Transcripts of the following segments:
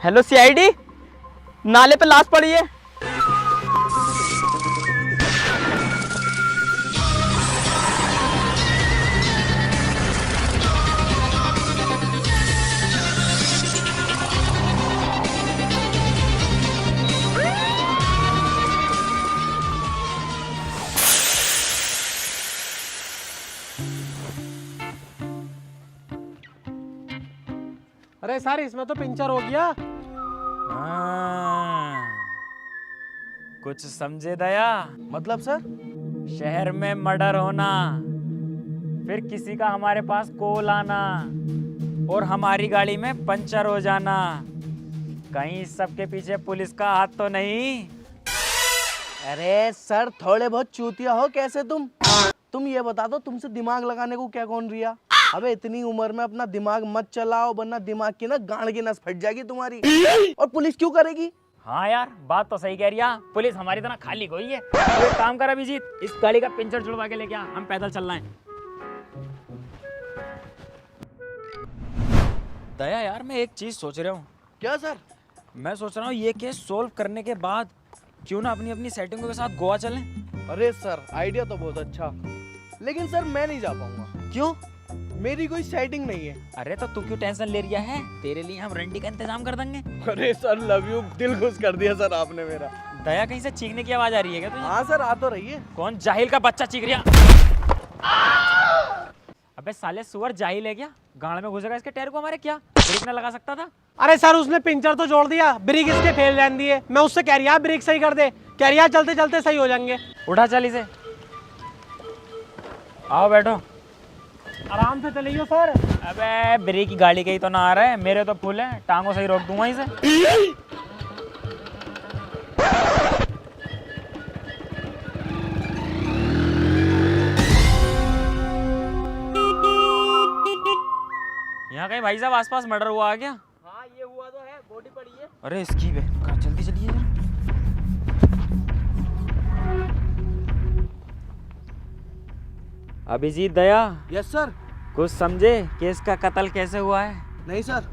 Hello CID, नाले पे लाश पड़ी है। अरे सर इसमें तो पंचर हो गया। कुछ समझे दया? मतलब सर? शहर में मर्डर होना, फिर किसी का हमारे पास कॉल आना और हमारी गाड़ी में पंचर हो जाना, कहीं इस सब के पीछे पुलिस का हाथ तो नहीं? अरे सर थोड़े बहुत चूतिया हो कैसे तुम ये बता दो, तुमसे दिमाग लगाने को क्या कौन रिया? अबे इतनी उम्र में अपना दिमाग मत चलाओ, वरना दिमाग की ना गांड की नस फट जाएगी तुम्हारी। और पुलिस क्यों करेगी? हाँ यार, बात तो सही कह रही है, पुलिस हमारी तरह खाली कोई है। तो एक काम कर अभिजीत, इस गाड़ी का पंचर छुड़वा के लेके आ, हम पैदल चल रहे हैं। दया यार, मैं एक चीज सोच रहा हूँ। क्या सर? मैं सोच रहा हूँ ये केस सोल्व करने के बाद क्यों ना अपनी अपनी सेटिंगों के साथ गोवा चलें। अरे सर आइडिया तो बहुत अच्छा, लेकिन सर मैं नहीं जा पाऊंगा। क्यों? मेरी कोई सेटिंग नहीं है। अरे तो तू क्यों टेंशन ले रहा है, तेरे लिए हम रेंटी का इंतजाम कर देंगे। अरे सर लव यू, दिल खुश कर दिया सर आपने मेरा। दया कहीं से चीखने की आवाज आ रही है क्या तुझे? हाँ सर आ तो रही है। कौन जाहिल का बच्चा चीख रहा? अबे साले सुअर जाहिल है क्या? गाड़ में घुसेगा इसके टायर को हमारे, क्या ब्रेक ना लगा सकता था? अरे सर उसने पंचर तो जोड़ दिया, ब्रेक इसके फेल रहने दिए। मैं उससे कह रही ब्रेक सही कर दे, कह रही चलते चलते सही हो जाएंगे। उठा चल इसे, आओ बैठो। आराम से चलिए सर। अबे ब्रेक की गाड़ी कहीं तो ना आ रहा है, मेरे तो फुल है, टांगों से ही रोक दूंगा इसे। यहाँ कहीं भाई साहब आसपास मर्डर हुआ आ गया? हाँ ये हुआ तो है, बॉडी पड़ी है। अरे इसकी बे, जल्दी चलिए जरा। अभिजीत दया, यस सर। कुछ समझे केस का कत्ल कैसे हुआ है? नहीं सर।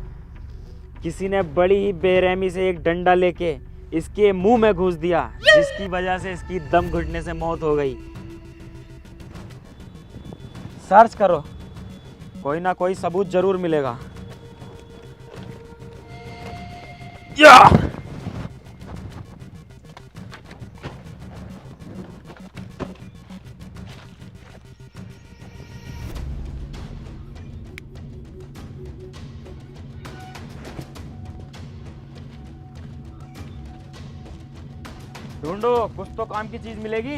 किसी ने बड़ी ही बेरहमी से एक डंडा लेके इसके मुंह में घुस दिया, जिसकी वजह से इसकी दम घुटने से मौत हो गई। सर्च करो, कोई ना कोई सबूत जरूर मिलेगा। या! ढूंढो, कुछ तो काम की चीज मिलेगी।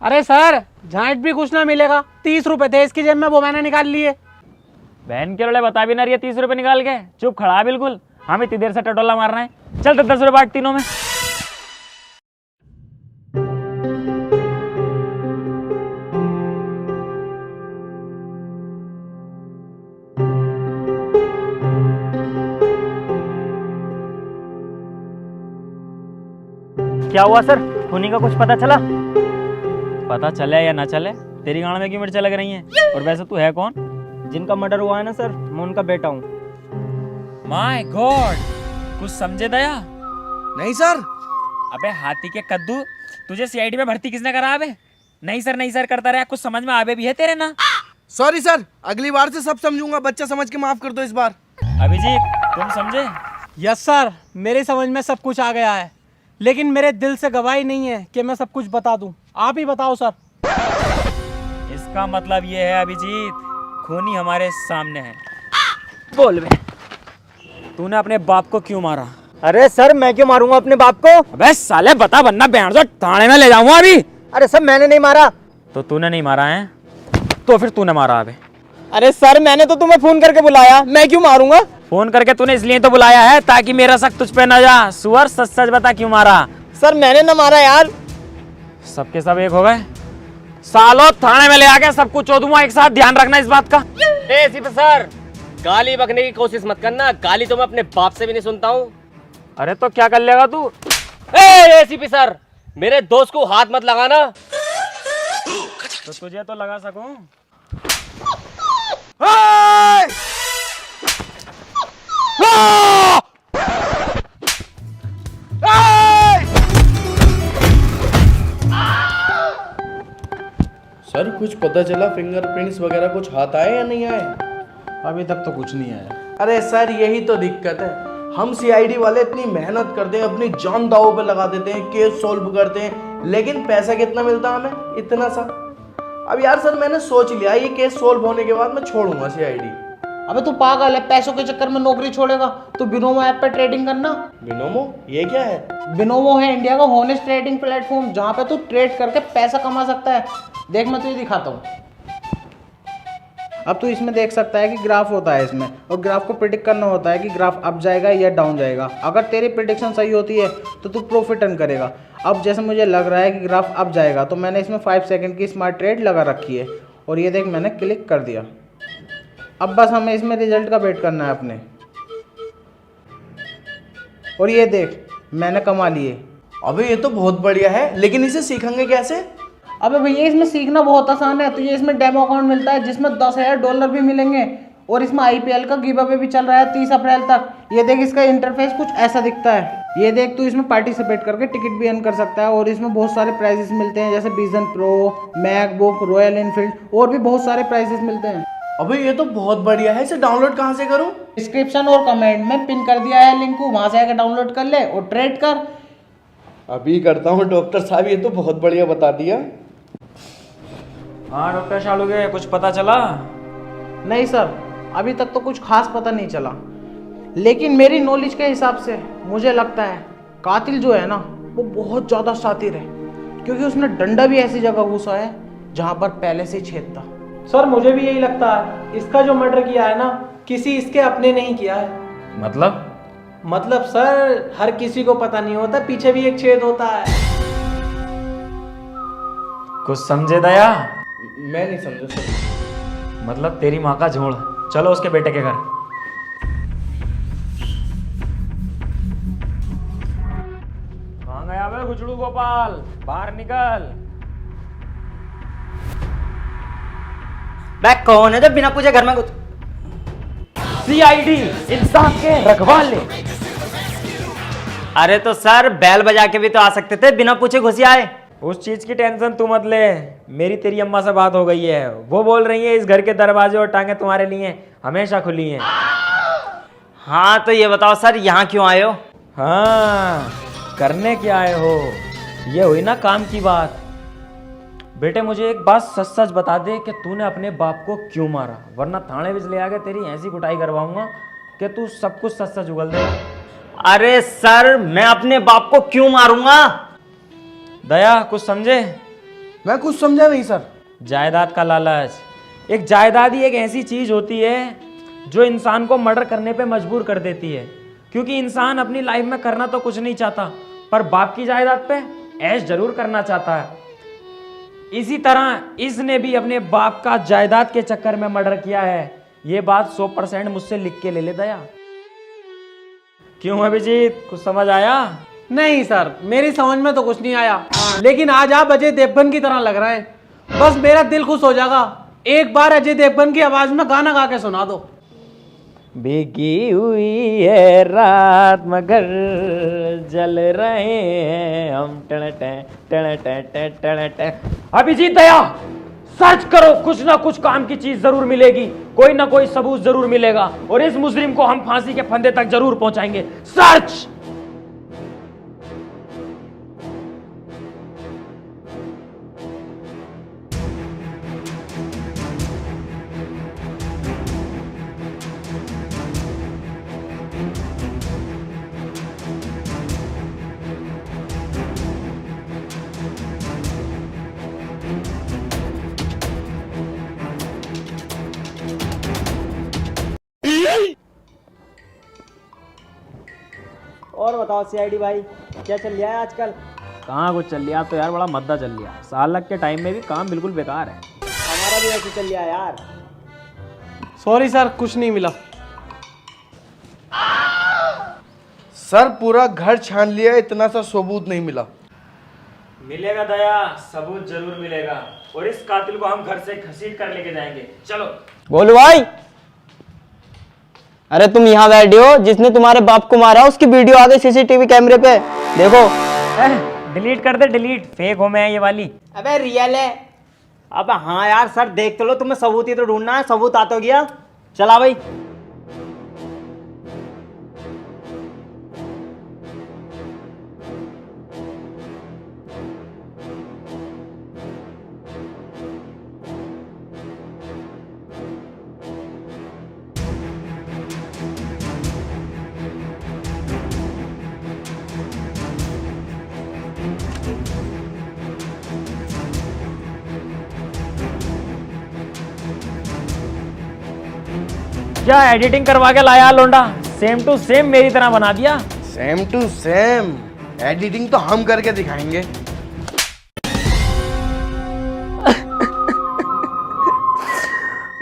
अरे सर झांट भी कुछ ना मिलेगा, 30 रुपए थे इसकी जेब में, वो मैंने निकाल लिए। बहन के रोले बता भी ना रही है, 30 रुपए निकाल के चुप खड़ा है बिल्कुल। हम इतनी देर से टटोला मार रहे हैं, चल 10 रुपए बांट तीनों में। क्या हुआ सर, खूनी का कुछ पता चला? पता चले या ना चले, तेरी गाड़ में क्यों मिर्चा लग रही हैं? और वैसे तू है कौन? जिनका मर्डर हुआ है ना सर, मैं उनका बेटा हूँ। माय गॉड, कुछ समझे दया? नहीं सर। अबे हाथी के कद्दू, तुझे सीआईडी में भर्ती किसने करा? अबे नहीं सर करता रहा, कुछ समझ में आवे भी है तेरे ना? सॉरी सर, अगली बार से सब समझूंगा, बच्चा समझ के माफ कर दो इस बार। अभिजीत तुम समझे? यस सर, मेरी समझ में सब कुछ आ गया है, लेकिन मेरे दिल से गवाही नहीं है कि मैं सब कुछ बता दूं। आप ही बताओ सर। इसका मतलब ये है अभिजीत, खूनी हमारे सामने है। बोल बे। तूने अपने बाप को क्यों मारा? अरे सर मैं क्यों मारूंगा अपने बाप को? अबे साले बता, वरना बैंड जो थाने में ले जाऊंगा अभी। अरे सर मैंने नहीं मारा। तो तूने नहीं मारा है, तो फिर तूने मारा। अबे अरे सर मैंने तो तुम्हें फोन करके बुलाया, मैं क्यों मारूंगा? फोन करके तूने इसलिए तो बुलाया है ताकि मेरा शक तुझ पे न जा। सुअर सच सच बता क्यों मारा? सर मैंने ना मारा यार। सबके सब एक हो गए, सालों थाने में ले आके सब कुछ चो दूंगा एक साथ, ध्यान रखना इस बात का। एसीपी सर, गाली बकने की कोशिश मत करना, गाली तो मैं अपने बाप से भी नहीं सुनता हूँ। अरे तो क्या कर लेगा तू? एसीपी सर, मेरे दोस्त को हाथ मत लगाना। तो तुझे तो लगा सकूं। सर कुछ पता चला, फिंगरप्रिंट्स वगैरह कुछ हाथ आए या नहीं आए? अभी तक तो कुछ नहीं आया। अरे सर यही तो दिक्कत है, हम सीआईडी वाले इतनी मेहनत करते हैं, अपनी जान दांव पे लगा देते हैं, केस सॉल्व करते हैं, लेकिन पैसा कितना मिलता है हमें? इतना सा। अब यार सर मैंने सोच लिया ये केस सॉल्व होने के बाद मैं छोड़ूंगा सीआईडी। अबे तू पागल है, पैसों के चक्कर में नौकरी छोड़ेगा तो बिनोमो ऐप पे ट्रेडिंग करना। बिनोमो ये क्या है? बिनोमो है इंडिया का होनेस्ट ट्रेडिंग प्लेटफॉर्म, जहाँ पे तू ट्रेड करके पैसा कमा सकता है। देख मैं तुझे दिखाता हूँ। अब तू इसमें देख सकता है कि ग्राफ होता है इसमें, और ग्राफ को प्रिडिक्ट करना होता है कि ग्राफ अप जाएगा या डाउन जाएगा। अगर तेरी प्रिडिक्शन सही होती है तो तू प्रॉफिट अर्न करेगा। अब जैसे मुझे लग रहा है कि ग्राफ अप जाएगा, तो मैंने इसमें 5 सेकंड की स्मार्ट ट्रेड लगा रखी है, और ये देख मैंने क्लिक कर दिया। अब बस हमें इसमें रिजल्ट का वेट करना है अपने। और ये देख मैंने कमा लिए। अबे ये तो बहुत बढ़िया है, लेकिन इसे सीखेंगे कैसे? अबे भैया इसमें सीखना बहुत आसान है। तुझे इसमें डेमो अकाउंट मिलता है जिसमें $10,000 भी मिलेंगे, और इसमें आईपीएल का गिव अवे भी चल रहा है 30 अप्रैल तक। ये देख इसका इंटरफेस कुछ ऐसा दिखता है। ये देख तू इसमें पार्टिसिपेट करके टिकट भी अर्न कर सकता है, और इसमें बहुत सारे प्राइजेस मिलते हैं जैसे vision pro, MacBook, royal Enfield, और भी बहुत सारे प्राइजेस मिलते हैं। अबे ये तो बहुत बढ़िया है, इसे डाउनलोड कहाँ से करूँ? डिस्क्रिप्शन और कमेंट में पिन कर दिया है लिंक को, वहां से आकर डाउनलोड कर ले और ट्रेड कर। अभी करता हूँ डॉक्टर साहब, ये तो बहुत बढ़िया बता दिया। हाँ डॉक्टर शालुगे, कुछ पता चला? नहीं सर, अभी तक तो कुछ खास पता नहीं चला, लेकिन मेरी नॉलेज के हिसाब से मुझे लगता है कातिल जो है ना वो बहुत ज़्यादा शातिर है, क्योंकि उसने डंडा भी ऐसी जगह घुसा है जहाँ पर पहले से ही छेद था। सर मुझे भी यही लगता है, इसका जो मर्डर किया है ना किसी इसके अपने नहीं किया है। मतलब सर हर किसी को पता नहीं होता पीछे भी एक छेद होता है। कुछ समझे दया? मैं नहीं समझा सर। मतलब तेरी माँ का झोल। चलो उसके बेटे के घर। कहाँ गया बे गुचड़ू गोपाल? बाहर निकल। बैग कौन है जो बिना पूछे घर में कुछ? सीआईडी इंसाफ के रखवाले। अरे तो सर बैल बजा के भी तो आ सकते थे, बिना पूछे घुसी आए। उस चीज की टेंशन तू मत ले, मेरी तेरी अम्मा से बात हो गई है। वो बोल रही है इस घर के दरवाजे और टांगे तुम्हारे लिए हमेशा खुली हैं। हाँ तो ये बताओ सर यहाँ क्यों आए हो? हाँ करने क्या आए हो, ये हुई ना काम की बात। बेटे मुझे एक बात सच सच बता दे कि तूने अपने बाप को क्यों मारा, वरना थाने में ले आके तेरी ऐसी कुटाई करवाऊंगा कि तू सब कुछ सच सच उगल दे। अरे सर मैं अपने बाप को क्यों मारूंगा? दया कुछ समझे? मैं कुछ समझा नहीं सर। जायदाद का लालच। एक जायदाद ही एक ऐसी चीज होती है जो इंसान को मर्डर करने पे मजबूर कर देती है, क्योंकि इंसान अपनी लाइफ में करना तो कुछ नहीं चाहता, पर बाप की जायदाद पे ऐश जरूर करना चाहता है। इसी तरह इसने भी अपने बाप का जायदाद के चक्कर में मर्डर किया है। ये बात 100% मुझसे लिख के ले ले दया। क्यों अभिजीत, कुछ समझ आया? नहीं सर मेरी समझ में तो कुछ नहीं आया, लेकिन आज आप अजय देवगन की तरह लग रहे हैं। बस मेरा दिल खुश हो जाएगा, एक बार अजय देवगन की आवाज में गाना गा के सुना दो। भीगी हुई है रात मगर जल रहे हैं हम। अभिजीत दया सर्च करो, कुछ ना कुछ काम की चीज जरूर मिलेगी, कोई ना कोई सबूत जरूर मिलेगा, और इस मुजरिम को हम फांसी के फंदे तक जरूर पहुंचाएंगे। सर्च। और बताओ सीआईडी भाई क्या चल रहा है आजकल? कहाँ कुछ चल लिया, तो यार बड़ा मद्दा चल लिया। साल के टाइम में भी काम बिल्कुल बेकार है। हमारा भी ऐसे चल रहा है यार। सॉरी सर कुछ नहीं मिला। सर पूरा घर छान लिया, इतना सा सबूत नहीं मिला। मिलेगा दया, सबूत जरूर मिलेगा और इस कातिल को हम घर से घसीट कर लेके जाएंगे। चलो। गोलू भाई, अरे तुम यहाँ बैठे हो, जिसने तुम्हारे बाप को मारा उसकी वीडियो आ गई सीसीटीवी कैमरे पे, देखो। डिलीट कर दे, डिलीट। फेक हो मैं ये वाली। अबे रियल है। अब हाँ यार सर, देख तो लो, तुम्हें सबूत ही तो ढूंढना है, सबूत आ तो गया। चला भाई। क्या एडिटिंग करवा के लाया लोंडा, सेम टू सेम मेरी तरह बना दिया। सेम टू सेम एडिटिंग तो हम करके दिखाएंगे।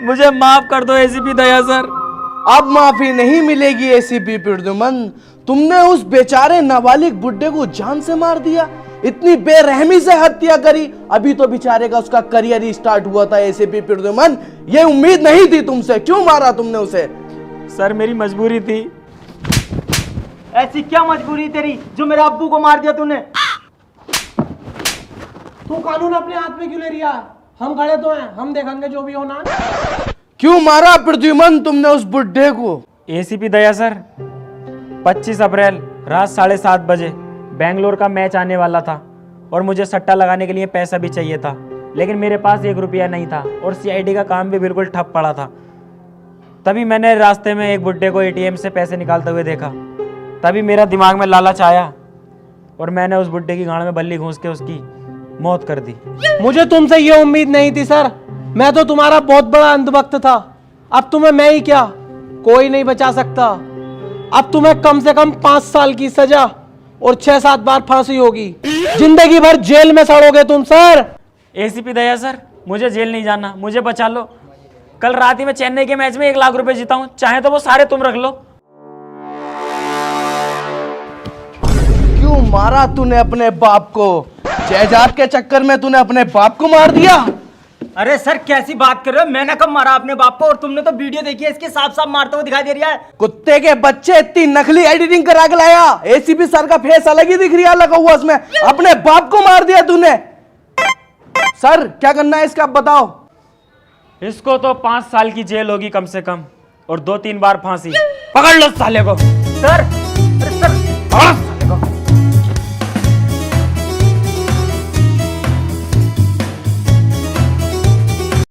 मुझे माफ कर दो एसीपी दया सर। अब माफी नहीं मिलेगी एसीपी प्रद्युमन। तुमने उस बेचारे नाबालिग बुड्ढे को जान से मार दिया, इतनी बेरहमी से हत्या करी। अभी तो बेचारे का उसका करियर ही स्टार्ट हुआ था एसीपी प्रद्युमन, ये उम्मीद नहीं थी तुमसे। क्यों मारा तुमने उसे? सर मेरी मजबूरी थी। ऐसी क्या मजबूरी तेरी जो मेरे अब्बू को मार दिया तूने? तू कानून अपने हाथ में क्यों ले रिया? हम खड़े तो हैं, हम देखेंगे जो भी होना। क्यों मारा प्रद्युमन तुमने उस बुड्ढे को? एसीपी दया सर, 25 अप्रैल रात 7:30 बजे बेंगलोर का मैच आने वाला था और मुझे सट्टा लगाने के लिए पैसा भी चाहिए था, लेकिन मेरे पास 1 रुपया नहीं था और सीआईडी का काम भी बिल्कुल ठप पड़ा था। तभी मैंने रास्ते में एक बुड्ढे को एटीएम से पैसे निकालते हुए देखा। तभी मेरा दिमाग में लालच आया और मैंने उस बुड्ढे की गांड में बल्ली घूंस के उसकी मौत कर दी। मुझे तुमसे ये उम्मीद नहीं थी सर, मैं तो तुम्हारा बहुत बड़ा अंधभक्त था। अब तुम्हें मैं ही क्या, कोई नहीं बचा सकता। अब तुम्हें कम से कम 5 साल की सजा और 6-7 बार फांसी होगी। जिंदगी भर जेल में सड़ोगे तुम सर। एसीपी दया सर, मुझे जेल नहीं जाना, मुझे बचा लो। कल रात ही मैं चेन्नई के मैच में 1 लाख रुपए जीता हूं, चाहे तो वो सारे तुम रख लो। क्यों मारा तूने अपने बाप को? जायदाद के चक्कर में तूने अपने बाप को मार दिया? अरे सर कैसी बात कर रहे हो, मैंने कब मारा अपने बाप को? और तुमने तो वीडियो देखी है, इसके साफ साफ मारते हुए दिखाई दे रहा है। कुत्ते के बच्चे, इतनी नकली एडिटिंग करा के लाया। एसीपी सर का फेस अलग ही दिख रहा लगा हुआ उसमें, अपने बाप को मार दिया तूने। सर क्या करना है इसका, आप बताओ। इसको तो 5 साल की जेल होगी कम से कम और 2-3 बार फांसी। पकड़ लो साले को। सर, अरे सर,